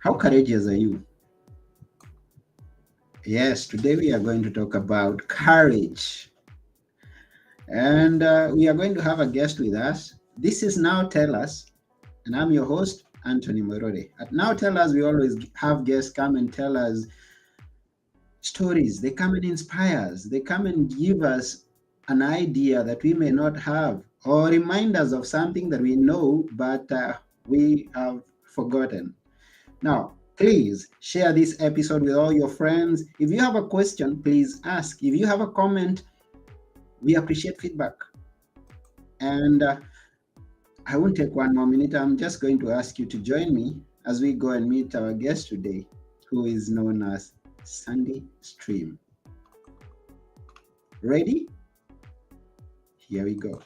How courageous are you? Yes, today we are going to talk about courage. And we are going to have a guest with us. This is Now Tell Us, and I'm your host, Anthony Morode. At Now Tell Us, we always have guests come and tell us stories. They come and inspire us. They come and give us an idea that we may not have, or remind us of something that we know, but we have forgotten. Now, please share this episode with all your friends. If you have a question, please ask. If you have a comment, we appreciate feedback. And I won't take one more minute. I'm just going to ask you to join me as we go and meet our guest today, who is known as Sandy Stream. Ready? Here we go.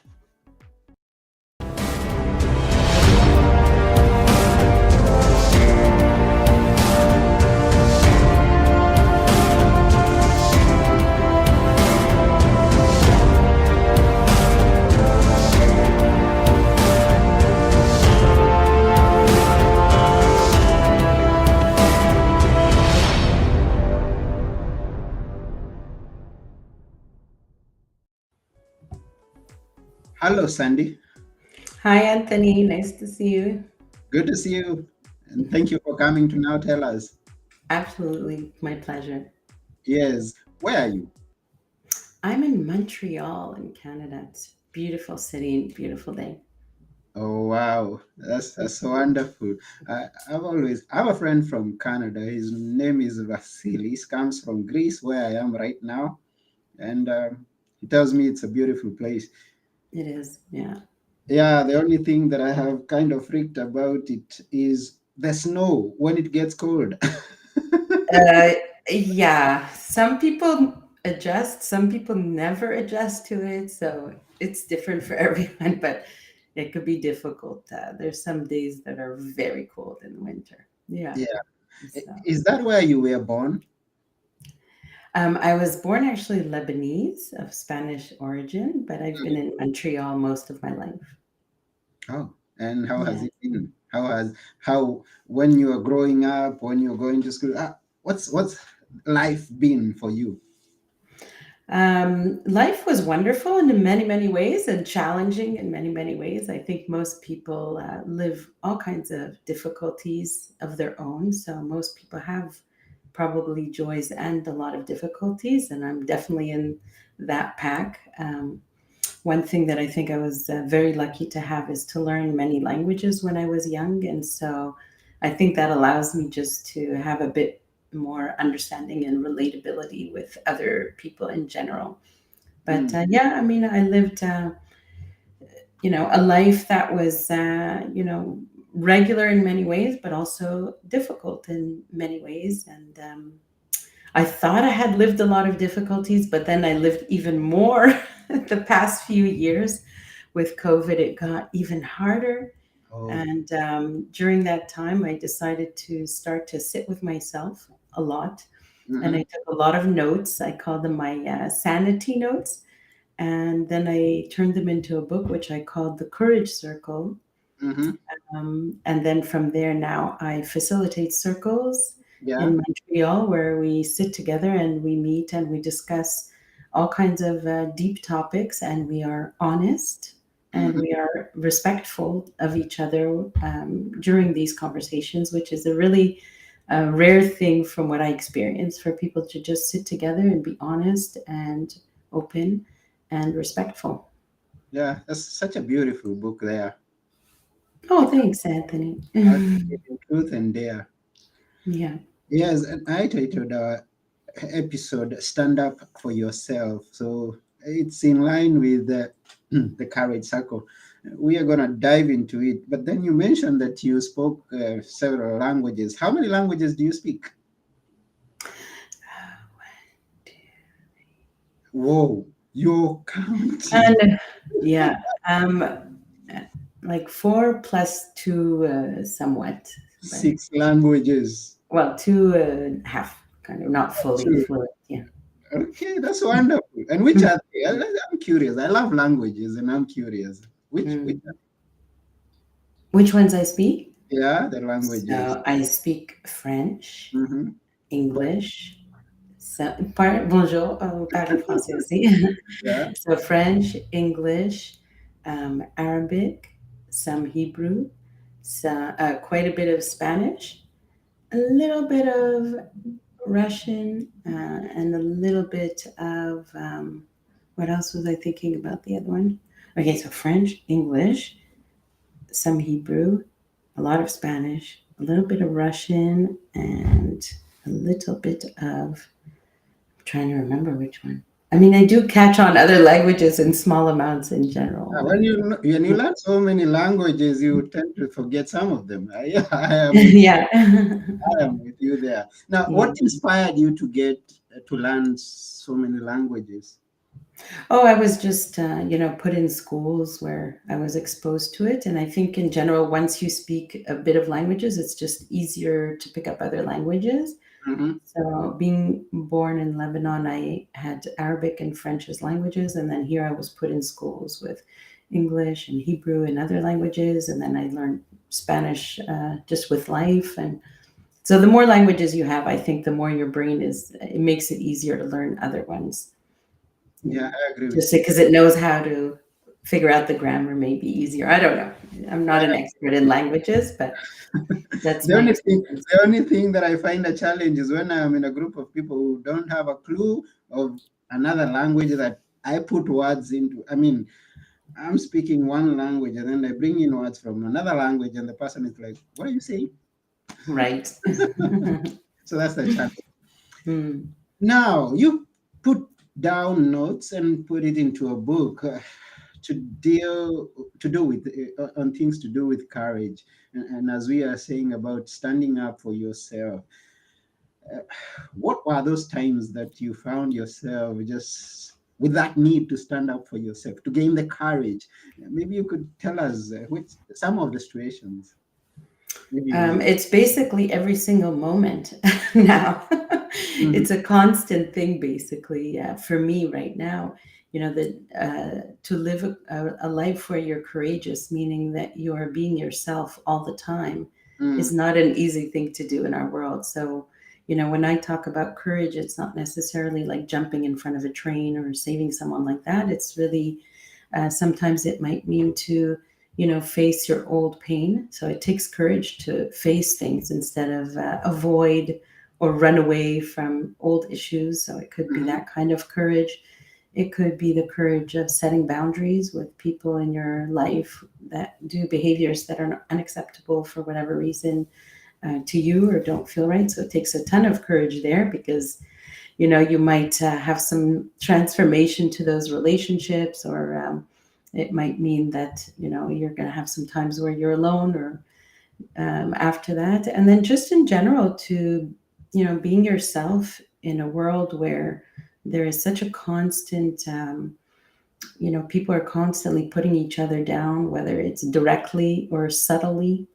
Hello, Sandy. Hi, Anthony. Nice to see you. Good to see you. And thank you for coming to Now Tell Us. Absolutely, my pleasure. Yes, where are you? I'm in Montreal in Canada. It's a beautiful city and beautiful day. Oh wow, that's so wonderful. I have a friend from Canada. His name is Vasilis. Comes from Greece, where I am right now, and he tells me it's a beautiful place. It is, yeah. Yeah, the only thing that I have kind of freaked about it is the snow when it gets cold. Uh, yeah, some people adjust, some people never adjust to it. So it's different for everyone, but it could be difficult. There's some days that are very cold in the winter. Yeah. Yeah, So. is that where you were born? I was born actually Lebanese of Spanish origin, but I've been in Montreal most of my life. Oh, and how has Yeah. it been? How when you were growing up, when you were going to school, what's life been for you? Life was wonderful in many, many ways and challenging in many, many ways. I think most people live all kinds of difficulties of their own. So most people have probably joys and a lot of difficulties. And I'm definitely in that pack. One thing that I think I was very lucky to have is to learn many languages when I was young. And so I think that allows me just to have a bit more understanding and relatability with other people in general. But Mm, yeah, I mean, I lived, a life that was, regular in many ways, but also difficult in many ways. And I thought I had lived a lot of difficulties, but then I lived even more the past few years. With COVID, it got even harder. oh, And during that time, I decided to start to sit with myself a lot. And I mm-hmm, took a lot of notes. I call them my sanity notes. And then I turned them into a book, which I called The Courage Circle. mm-hmm, And then from there, now I facilitate circles yeah, in Montreal where we sit together and we meet and we discuss all kinds of deep topics, and we are honest and mm-hmm, we are respectful of each other during these conversations, which is a really rare thing from what I experience, for people to just sit together and be honest and open and respectful. yeah. That's such a beautiful book there. Oh, It thanks, Anthony. has truth and dare. Yeah. Yes, and I titled our episode "Stand Up for Yourself." So it's in line with the the Courage Circle. We are gonna dive into it. But then you mentioned that you spoke several languages. How many languages do you speak? Whoa, you're counting And yeah, like four plus two, somewhat, but 6 languages. well, two half, kind of not fully Two. fluent. Yeah. Okay, that's wonderful. And which are they? I'm curious. I love languages, and I'm curious. Which Mm. Which ones I speak? Yeah, the languages. So I speak French, Mm-hmm. English, so, bonjour, parle français aussi. Yeah. So French, English, Arabic, some Hebrew, quite a bit of Spanish, a little bit of Russian, and a little bit of what else was I thinking about the other one? Okay, so French, English, some Hebrew, a lot of Spanish, a little bit of Russian, and a little bit of, I'm trying to remember which one. I mean, I do catch on other languages in small amounts in general, When but you learn so many languages, you tend to forget some of them. yeah. I am with you there. Now, what Yeah. inspired you to get to learn so many languages? Oh, I was just, put in schools where I was exposed to it. And I think in general, once you speak a bit of languages, it's just easier to pick up other languages. Mm-hmm. So, being born in Lebanon, I had Arabic and French as languages. And then here I was put in schools with English and Hebrew and other languages. And then I learned Spanish just with life. And so, the more languages you have, I think the more your brain it makes it easier to learn other ones. You Yeah, know, I agree with just you. because it knows how to figure out the grammar may be easier. I don't know. I'm not an expert in languages, but that's The my only thing, experience. the only thing that I find a challenge is when I'm in a group of people who don't have a clue of another language that I put words into. I mean, I'm speaking one language and then I bring in words from another language, and the person is like, "What are you saying?" Right. So that's the challenge. Hmm. Now you put down notes and put it into a book to deal to do with on things to do with courage, and as we are saying about standing up for yourself. What were those times that you found yourself just with that need to stand up for yourself, to gain the courage? Maybe you could tell us which some of the situations. Maybe one. It's basically every single moment now. Mhm. It's a constant thing, basically, for me right now. That to live a life where you're courageous, meaning that you are being yourself all the time, is Mm, not an easy thing to do in our world. So, when I talk about courage, it's not necessarily like jumping in front of a train or saving someone like that. It's really sometimes it might mean to, face your old pain. So it takes courage to face things instead of avoid or run away from old issues. So it could be mhm, that kind of courage. It could be the courage of setting boundaries with people in your life that do behaviors that are unacceptable for whatever reason to you or don't feel right. So it takes a ton of courage there because you might have some transformation to those relationships, or it might mean that you're going to have some times where you're alone, or after that. And then just in general, to being yourself in a world where there is such a constant people are constantly putting each other down, whether it's directly or subtly.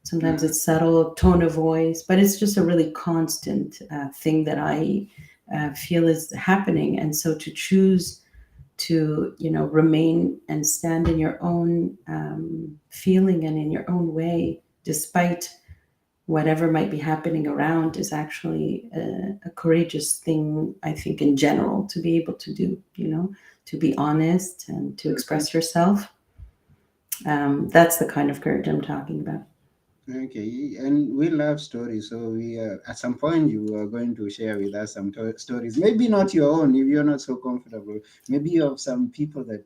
Sometimes mhm. it's subtle tone of voice, but it's just a really constant thing that I feel is happening. And so to choose to remain and stand in your own feeling and in your own way, despite whatever might be happening around, is actually a courageous thing, I think, in general, to be able to do, to be honest and to express yourself. That's the kind of courage I'm talking about. Okay, and we love stories, so we at some point you are going to share with us some stories. Maybe not your own if you're not so comfortable. Maybe of some people that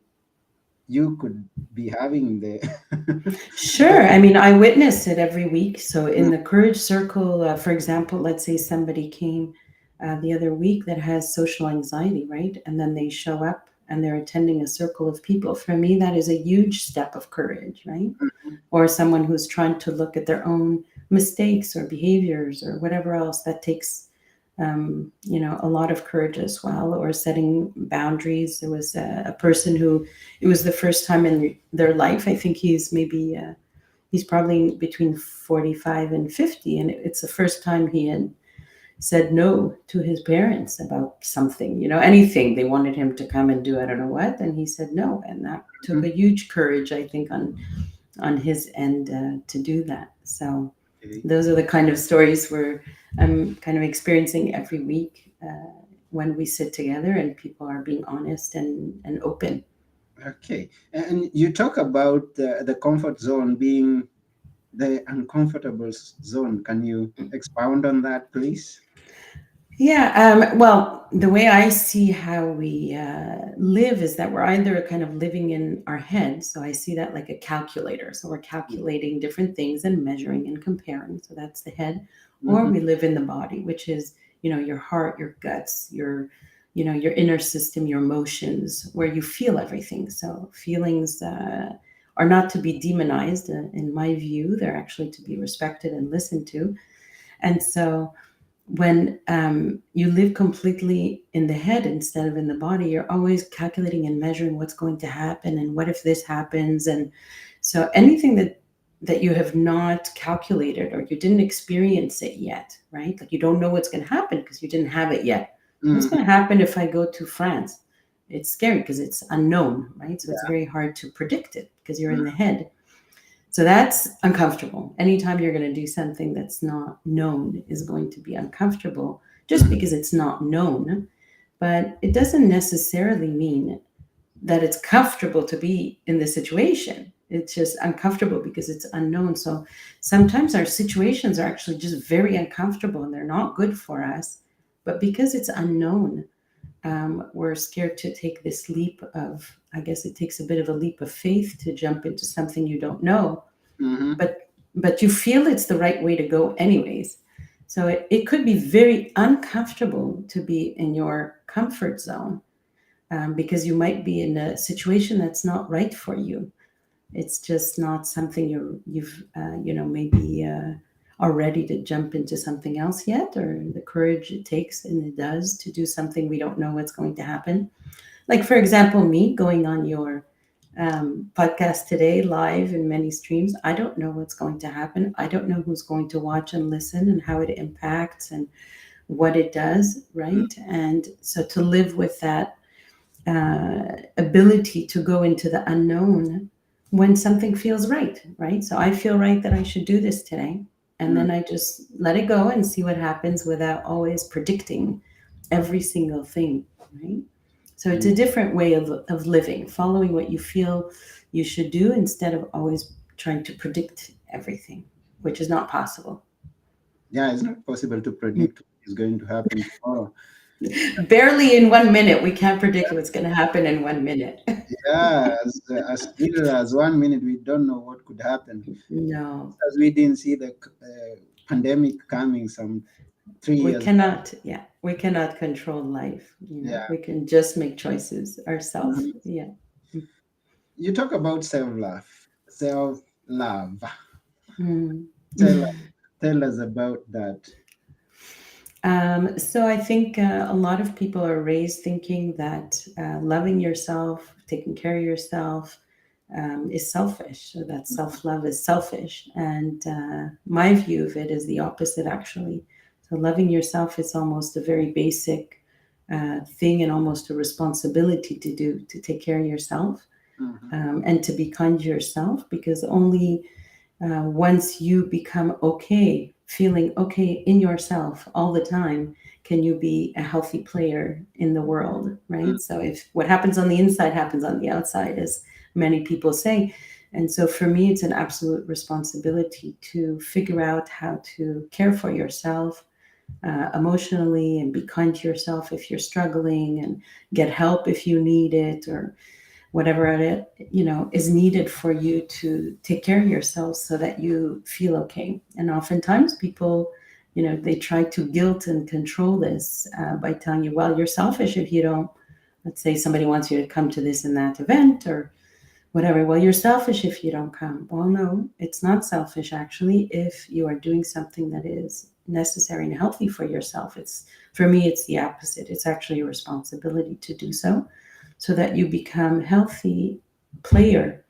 you could be having the. Sure. I mean, I witness it every week. So, in Mm, the Courage Circle, for example, let's say somebody came the other week that has social anxiety, right? And then they show up and they're attending a circle of people. For me, that is a huge step of courage, right? Or someone who's trying to look at their own mistakes or behaviors or whatever else, that takes a lot of courage as well. Or setting boundaries. There was a person who, it was the first time in their life. I think he's probably between 45 and 50, and it's the first time he had said no to his parents about something, anything they wanted him to come and do. I don't know what, and he said no, and that took a mhm. huge courage, I think, on on his end to do that. So Okay. those are the kind of stories where I'm kind of experiencing every week when we sit together and people are being honest and open. Okay. And you talk about the comfort zone being the uncomfortable zone. Can you expound on that, please? Yeah, well, the way I see how we live is that we're either kind of living in our head. So I see that like a calculator. So we're calculating different things and measuring and comparing. So that's the head. Or Mm-hmm. we live in the body, which is, your heart, your guts, your inner system, your emotions, where you feel everything. So feelings are not to be demonized. In my view, they're actually to be respected and listened to. And so when you live completely in the head instead of in the body, you're always calculating and measuring what's going to happen and what if this happens. And so anything that you have not calculated or you didn't experience it yet, right? Like you don't know what's going to happen because you didn't have it yet. What's Mm-hmm. going to happen if I go to France? It's scary because it's unknown, right? So it's Yeah. very hard to predict it because you're in Mm-hmm. the head. So that's uncomfortable. Anytime you're going to do something that's not known is going to be uncomfortable just Mm-hmm. because it's not known. But it doesn't necessarily mean that it's comfortable to be in the situation. It's just uncomfortable because it's unknown. So sometimes our situations are actually just very uncomfortable and they're not good for us. But because it's unknown, we're scared to take this leap of, I guess it takes a bit of a leap of faith to jump into something you don't know, Mm-hmm. but you feel it's the right way to go anyways. So it could be very uncomfortable to be in your comfort zone, because you might be in a situation that's not right for you. It's just not something you've maybe are ready to jump into something else yet, or the courage it takes and it does to do something we don't know what's going to happen. Like, for example, me going on your podcast today live in many streams. I don't know what's going to happen. I don't know who's going to watch and listen and how it impacts and what it does, right? And so to live with that ability to go into the unknown when something feels right, right? So I feel right that I should do this today. And Mm-hmm. then I just let it go and see what happens without always predicting every single thing, right? So it's a different way of living, following what you feel you should do instead of always trying to predict everything, which is not possible. Yeah, it's not possible to predict what is going to happen tomorrow. Barely in 1 minute, we can't predict what's going to happen in 1 minute. Yeah, as little as 1 minute, we don't know what could happen. No, As we didn't see the pandemic coming some three we years. cannot. Yeah, we cannot control life. Yeah. We can just make choices ourselves. Mhm. Yeah. You talk about self-love. Self-love. Mm. Tell tell us about that. So I think a lot of people are raised thinking that loving yourself, taking care of yourself, is selfish. So that self-love is selfish, and my view of it is the opposite, actually. So loving yourself is almost a very basic thing and almost a responsibility to do, to take care of yourself, Mhm. and to be kind to yourself, because only once you become okay, feeling okay in yourself all the time, can you be a healthy player in the world, right? So if what happens on the inside happens on the outside, as many people say. And so for me, it's an absolute responsibility to figure out how to care for yourself emotionally and be kind to yourself if you're struggling, and get help if you need it, or whatever it is needed for you to take care of yourself so that you feel okay. And oftentimes people, they try to guilt and control this by telling you, well, you're selfish if you don't, let's say somebody wants you to come to this and that event or whatever. Well, you're selfish if you don't come. Well, no, it's not selfish actually if you are doing something that is necessary and healthy for yourself. It's, for me, it's the opposite. It's actually a responsibility to do so, so that you become healthy player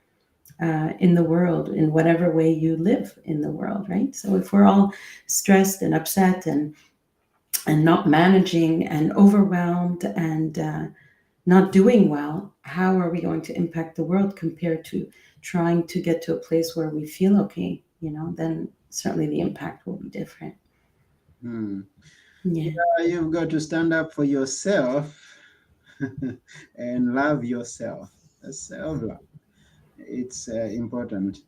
in the world, in whatever way you live in the world, right? So if we're all stressed and upset and not managing and overwhelmed and not doing well, how are we going to impact the world compared to trying to get to a place where we feel okay, then certainly the impact will be different. Hmm. Yeah. Yeah, you've got to stand up for yourself and love yourself. Self love. It's important.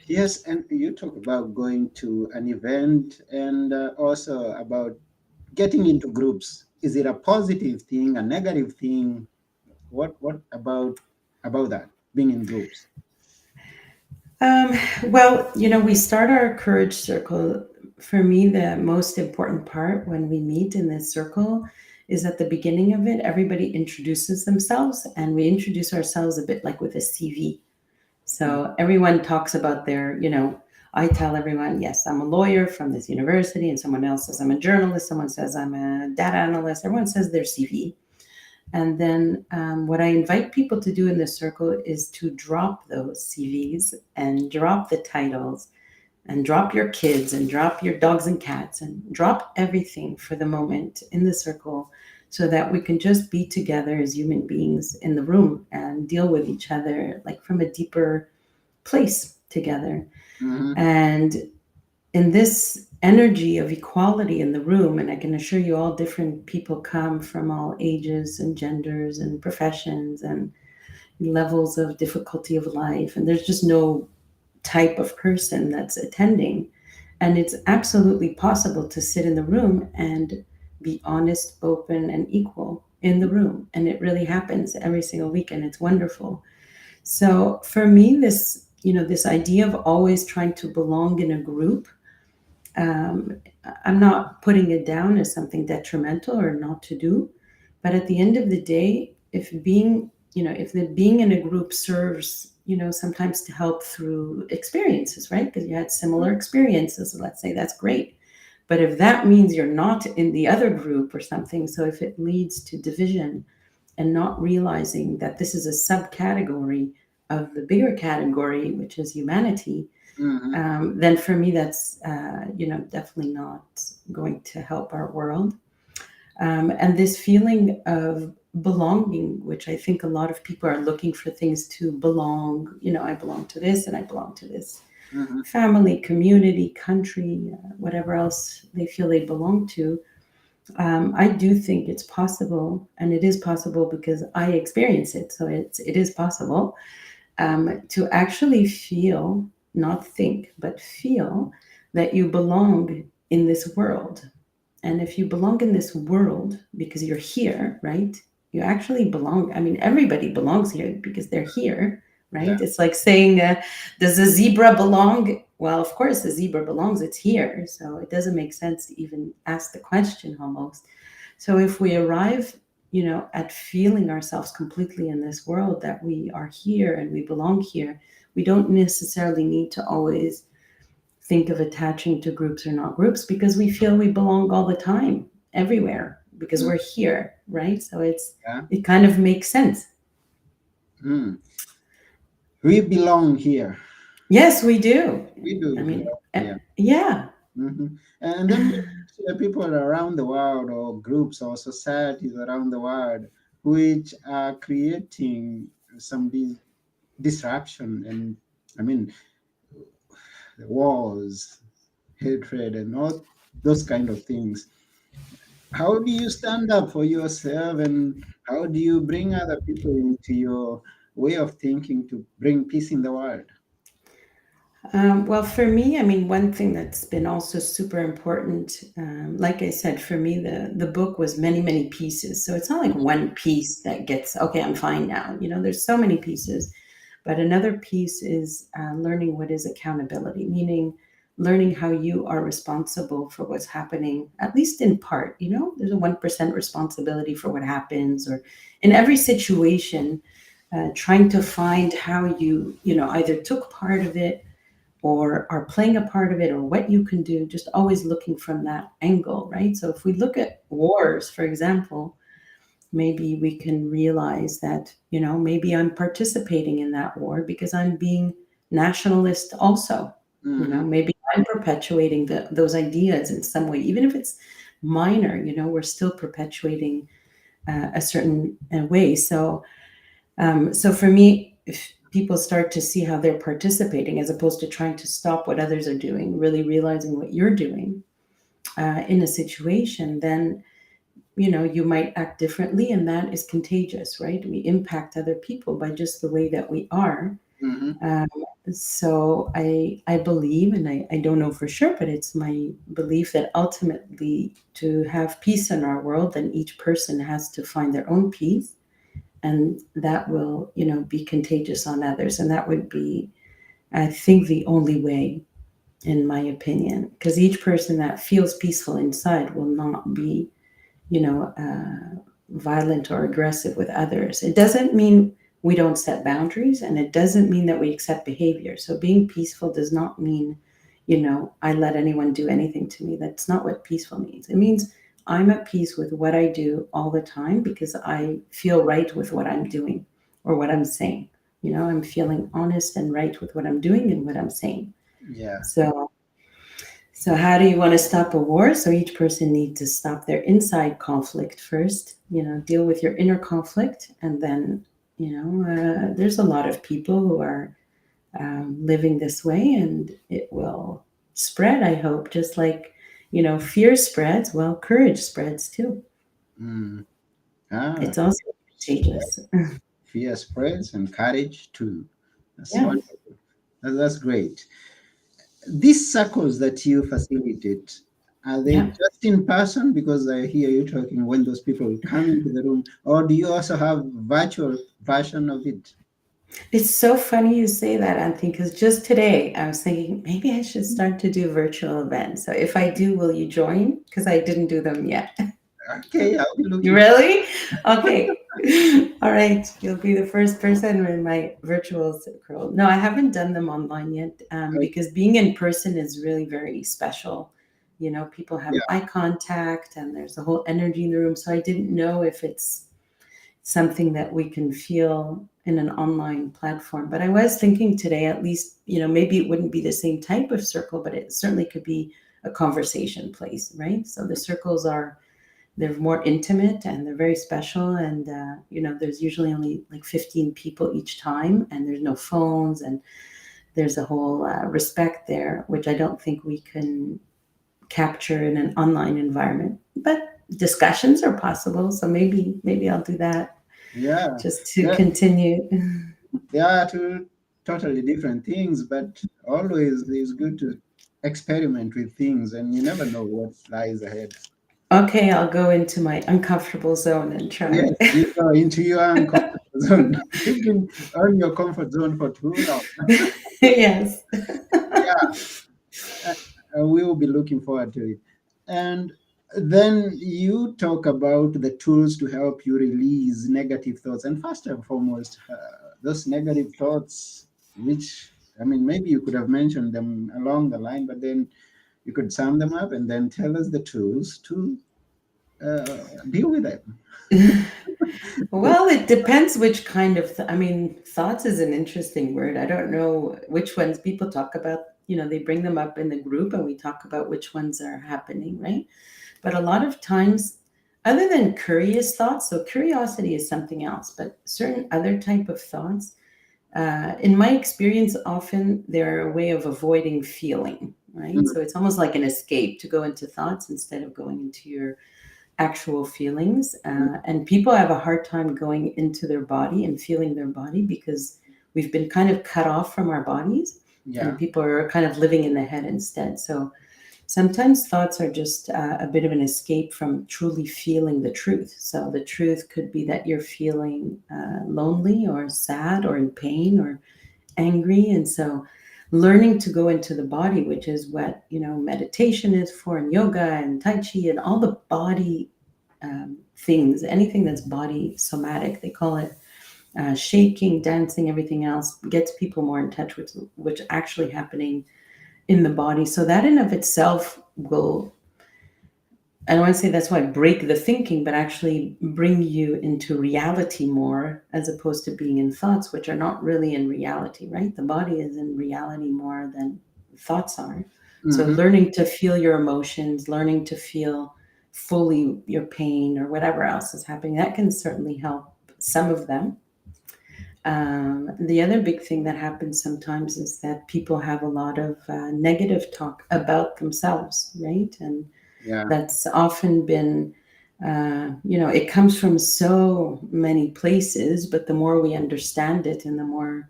Yes, and you talk about going to an event and also about getting into groups. Is it a positive thing, a negative thing? What about that being in groups? Um, well, we start our courage circle. For me, the most important part when we meet in this circle is at the beginning of it, everybody introduces themselves, and we introduce ourselves a bit like with a CV. Mm, So everyone talks about I tell everyone, yes, I'm a lawyer from this university, and someone else says I'm a journalist, someone says I'm a data analyst, everyone says their CV. And then what I invite people to do in this circle is to drop those CVs and drop the titles and drop your kids and drop your dogs and cats and drop everything for the moment in the circle so that we can just be together as human beings in the room and deal with each other like from a deeper place together. mhm, And in this energy of equality in the room, and I can assure you all different people come from all ages and genders and professions and levels of difficulty of life, and there's just no type of person that's attending. And it's absolutely possible to sit in the room and be honest, open, and equal in the room. And it really happens every single week, and it's wonderful. So for me, this idea of always trying to belong in a group, um, I'm not putting it down as something detrimental or not to do, but at the end of the day, if the being in a group serves, sometimes to help through experiences, right? Because you had similar experiences, let's say that's great. But if that means you're not in the other group or something, so if it leads to division and not realizing that this is a subcategory of the bigger category, which is humanity, mhm, then for me that's definitely not going to help our world. And this feeling of belonging, which I think a lot of people are looking for things to belong. I belong to this, and I belong to this mhm, family, community, country, whatever else they feel they belong to. I do think it's possible, and it is possible because I experience it. So it is possible to actually feel, not think, but feel that you belong in this world. And if you belong in this world because you're here, right? You actually belong. I mean, everybody belongs here because they're here, yeah. right? It's like saying, does a zebra belong? Well, of course, the zebra belongs. It's here. So it doesn't make sense to even ask the question almost. So if we arrive, at feeling ourselves completely in this world, that we are here and we belong here, we don't necessarily need to always think of attaching to groups or not groups because we feel we belong all the time, everywhere, because Mm, we're here, right? So yeah. it kind of makes sense. Mm. We belong here. Yes, we do. We do I mean, belong here. yeah. And then there are people around the world, or groups or societies around the world, which are creating some disruption and, I mean, wars, hatred, and all those kind of things. How do you stand up for yourself, and how do you bring other people into your way of thinking to bring peace in the world? Well, for me, I mean, one thing that's been also super important, like I said, for me, the book was many, many pieces. So it's not like one piece that gets, okay, I'm fine now. There's so many pieces. But another piece is learning what is accountability, meaning learning how you are responsible for what's happening, at least in part. There's a 1% responsibility for what happens, or in every situation, trying to find how you either took part of it or are playing a part of it, or what you can do, just always looking from that angle, right? So if we look at wars, for example, maybe we can realize that, maybe I'm participating in that war because I'm being nationalist also. Hmm. Maybe I'm perpetuating those ideas in some way, even if it's minor, we're still perpetuating a certain way. So for me, if people start to see how they're participating as opposed to trying to stop what others are doing, really realizing what you're doing in a situation, then you might act differently, and that is contagious, right? We impact other people by just the way that we are. Mm-hmm. Um, so I believe, and I don't know for sure, but it's my belief that ultimately to have peace in our world, then each person has to find their own peace, and that will, be contagious on others. And that would be, I think, the only way, in my opinion, because each person that feels peaceful inside will not be, violent or aggressive with others. It doesn't mean we don't set boundaries, and it doesn't mean that we accept behavior. So being peaceful does not mean, I let anyone do anything to me. That's not what peaceful means. It means I'm at peace with what I do all the time because I feel right with what I'm doing or what I'm saying. I'm feeling honest and right with what I'm doing and what I'm saying. Yeah. So how do you want to stop a war? So each person needs to stop their inside conflict first, deal with your inner conflict. And then, there's a lot of people who are living this way, and it will spread, I hope, just like, fear spreads. Well, courage spreads too. Mm. Ah, It's also contagious. fear spreads and courage too. That's Yeah. wonderful. That's great. These circles that you facilitate, are they Yeah. just in person? Because I hear you talking when those people come into the room, or do you also have virtual version of it? It's so funny you say that, Anthony, because just today I was thinking maybe I should start to do virtual events. So if I do, will you join? Because I didn't do them yet. Okay, I'll be You looking. really? Okay. All right. You'll be the first person in my virtual circle. No, I haven't done them online yet because being in person is really very special. People have Yeah. eye contact and there's a whole energy in the room. So I didn't know if it's something that we can feel in an online platform. But I was thinking today, at least, maybe it wouldn't be the same type of circle, but it certainly could be a conversation place, right? So the circles they're more intimate and they're very special, and there's usually only like 15 people each time, and there's no phones, and there's a whole respect there, which I don't think we can capture in an online environment, but discussions are possible. So maybe I'll do that Yeah. just to Yeah. continue. They are two totally different things, but always it's good to experiment with things, and you never know what lies ahead. Okay, I'll go into my uncomfortable zone and Yes, try. you go into your uncomfort zone. You've been on your comfort zone for too long. Yes. Yeah, we will be looking forward to it. And then you talk about the tools to help you release negative thoughts. And first and foremost, those negative thoughts, which, I mean, maybe you could have mentioned them along the line, but then you could sum them up and then tell us the tools to deal with them. Well, it depends which kind of, I mean, thoughts is an interesting word. I don't know which ones people talk about. They bring them up in the group and we talk about which ones are happening, right? But a lot of times, other than curious thoughts, so curiosity is something else, but certain other type of thoughts, in my experience, often they're a way of avoiding feeling, right? Mm, So it's almost like an escape to go into thoughts instead of going into your actual feelings. mm, And people have a hard time going into their body and feeling their body because we've been kind of cut off from our bodies, and yeah. people are kind of living in the head instead. So sometimes thoughts are just a bit of an escape from truly feeling the truth. So the truth could be that you're feeling lonely or sad or in pain or angry. And so learning to go into the body, which is what, meditation is for, and yoga and Tai Chi and all the body things, anything that's body somatic, they call it shaking, dancing, everything else gets people more in touch with what's actually happening in the body. So that in of itself will, I don't want to say that's why break the thinking, but actually bring you into reality more as opposed to being in thoughts, which are not really in reality, right? The body is in reality more than thoughts are. So Mhm. learning to feel your emotions, learning to feel fully your pain or whatever else is happening, that can certainly help some of them. The other big thing that happens sometimes is that people have a lot of negative talk about themselves, right? And Yeah. that's often been, it comes from so many places, but the more we understand it and the more,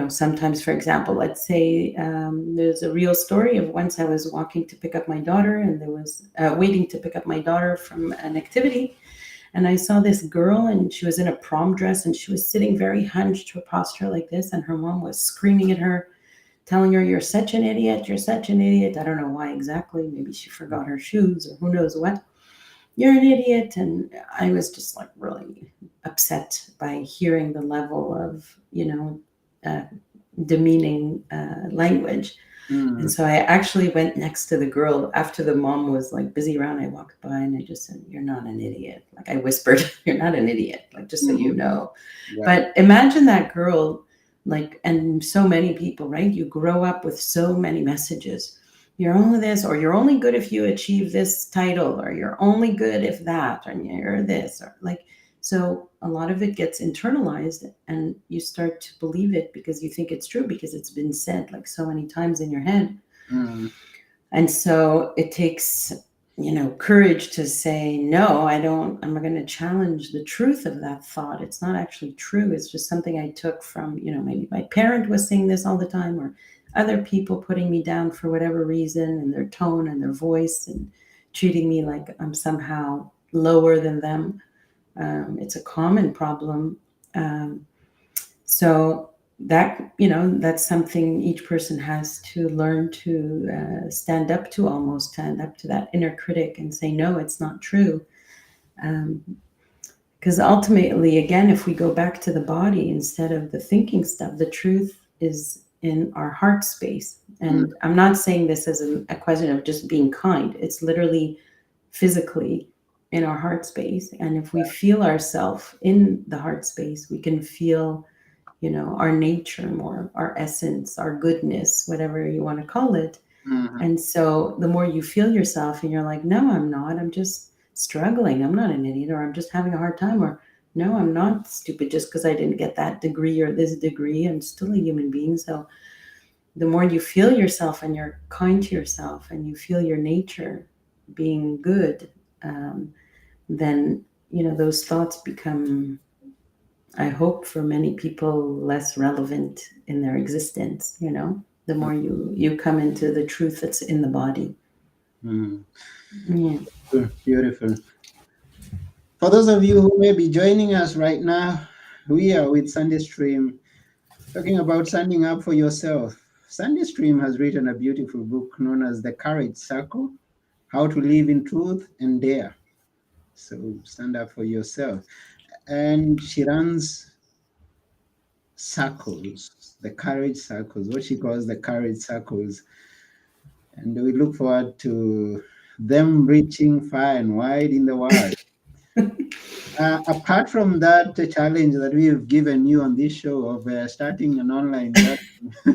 sometimes, for example, let's say there's a real story of once I was walking to pick up my daughter and there was waiting to pick up my daughter from an activity. And I saw this girl and she was in a prom dress and she was sitting very hunched, her posture like this. And her mom was screaming at her, telling her, "You're such an idiot. You're such an idiot." I don't know why exactly. Maybe she forgot her shoes or who knows what. "You're an idiot." And I was just like really upset by hearing the level of, uh, demeaning language. And Mm, so I actually went next to the girl after the mom was like busy around. I walked by and I just said, "You're not an idiot." Like I whispered, "You're not an idiot." Like just so you mhm. know. Yeah. But imagine that girl, like, and so many people, right? You grow up with so many messages. You're only this, or you're only good if you achieve this title, or you're only good if that, and you're this, or like, so a lot of it gets internalized and you start to believe it because you think it's true because it's been said like so many times in your head. Mm, And so it takes, courage to say, no, I'm not going to challenge the truth of that thought. It's not actually true. It's just something I took from, maybe my parent was saying this all the time, or other people putting me down for whatever reason, and their tone and their voice and treating me like I'm somehow lower than them. It's a common problem. Um, so that's something each person has to learn to stand up to, almost stand up to that inner critic and say, no, it's not true. Because ultimately, again, if we go back to the body instead of the thinking stuff, the truth is in our heart space. mm, And I'm not saying this as a question of just being kind. It's literally physically in our heart space. And if we feel ourselves in the heart space, we can feel, our nature more, our essence, our goodness, whatever you want to call it. mhm, And so the more you feel yourself and you're like, no, I'm not, I'm just struggling. I'm not an idiot, or I'm just having a hard time, or no, I'm not stupid just because I didn't get that degree or this degree. I'm still a human being. So the more you feel yourself and you're kind to yourself and you feel your nature being good, um, then, those thoughts become, I hope for many people, less relevant in their existence, the more you come into the truth that's in the body. mm. Yeah. Beautiful. For those of you who may be joining us right now, we are with Sunday Stream talking about standing up for yourself. Sunday Stream has written a beautiful book known as The Courage Circle: How to Live in Truth and Dare. So stand up for yourself. And she runs circles, the courage circles, what she calls the courage circles. And we look forward to them reaching far and wide in the world. Apart from that challenge that we've given you on this show of starting an online platform,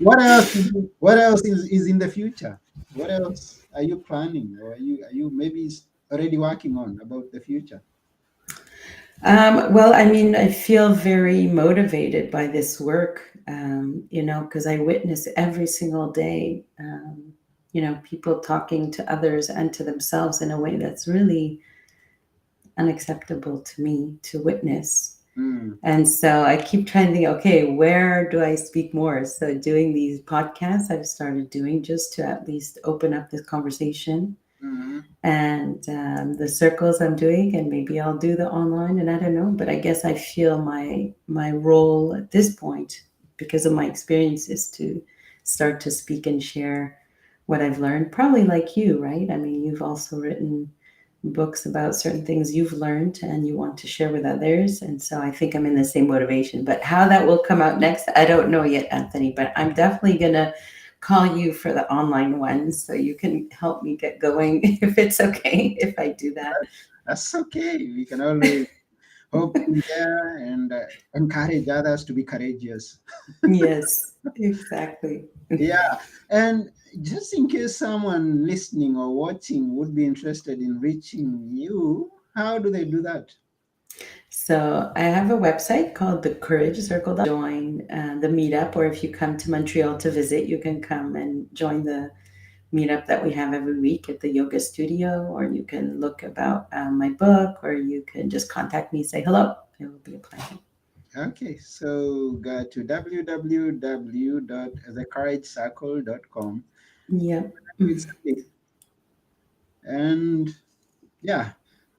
what else? What else is in the future? What else are you planning, or are you maybe already working on about the future? Well, I mean, I feel very motivated by this work, because I witness every single day, people talking to others and to themselves in a way that's really unacceptable to me to witness. Mm, And so I keep trying to think, okay, where do I speak more? So doing these podcasts I've started doing just to at least open up this conversation, mm, and the circles I'm doing, and maybe I'll do the online, and I don't know, but I guess I feel my role at this point, because of my experience, is to start to speak and share what I've learned, probably like you, right? I mean, you've also written books about certain things you've learned and you want to share with others. And so I think I'm in the same motivation. But how that will come out next, I don't know yet, Anthony. But I'm definitely going to call you for the online ones so you can help me get going if it's okay if I do that. that's okay. We can always hope in there and encourage others to be courageous. Yes, exactly. Yeah, and just in case someone listening or watching would be interested in reaching you, how do they do that? So I have a website called the Courage Circle. Join the meetup, or if you come to Montreal to visit, you can come and join the meetup that we have every week at the yoga studio, or you can look about my book, or you can just contact me, say hello. It will be a pleasure. Okay, so go to www.thecouragecircle.com. Yep. It's and yeah,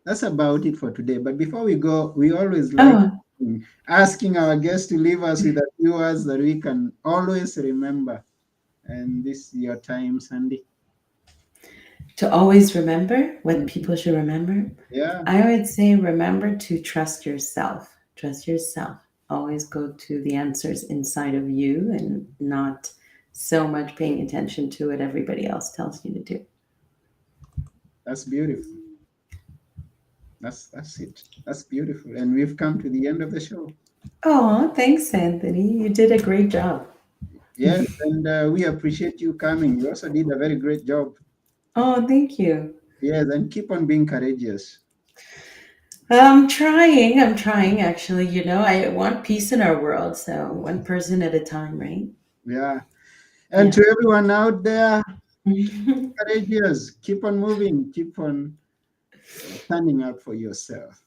that's about it for today. But before we go, we always like Oh, asking our guests to leave us with a few words that we can always remember. And this is your time, Sandy. to always remember what Mhm. people should remember, Yeah, I would say remember to trust yourself. Trust yourself. Always go to the answers inside of you and not so much paying attention to what everybody else tells you to do. that's beautiful. That's it. That's beautiful. And we've come to the end of the show. Oh, thanks, Anthony. You did a great job. Yes, and we appreciate you coming. You also did a very great job. Oh, thank you. Yes, and keep on being courageous. I'm trying. I'm trying, actually. I want peace in our world. So, one person at a time, right? Yeah. And Yeah. to everyone out there, courageous. Keep on moving. Keep on standing up for yourself.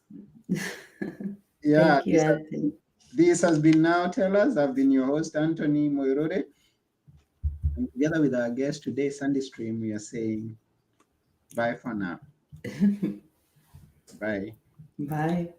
Yeah, Thank you, Anthony. this has been Now Tell Us. I've been your host, Anthony Moirode. And together with our guest today, Sandy Stream, we are saying bye for now. Bye. Bye.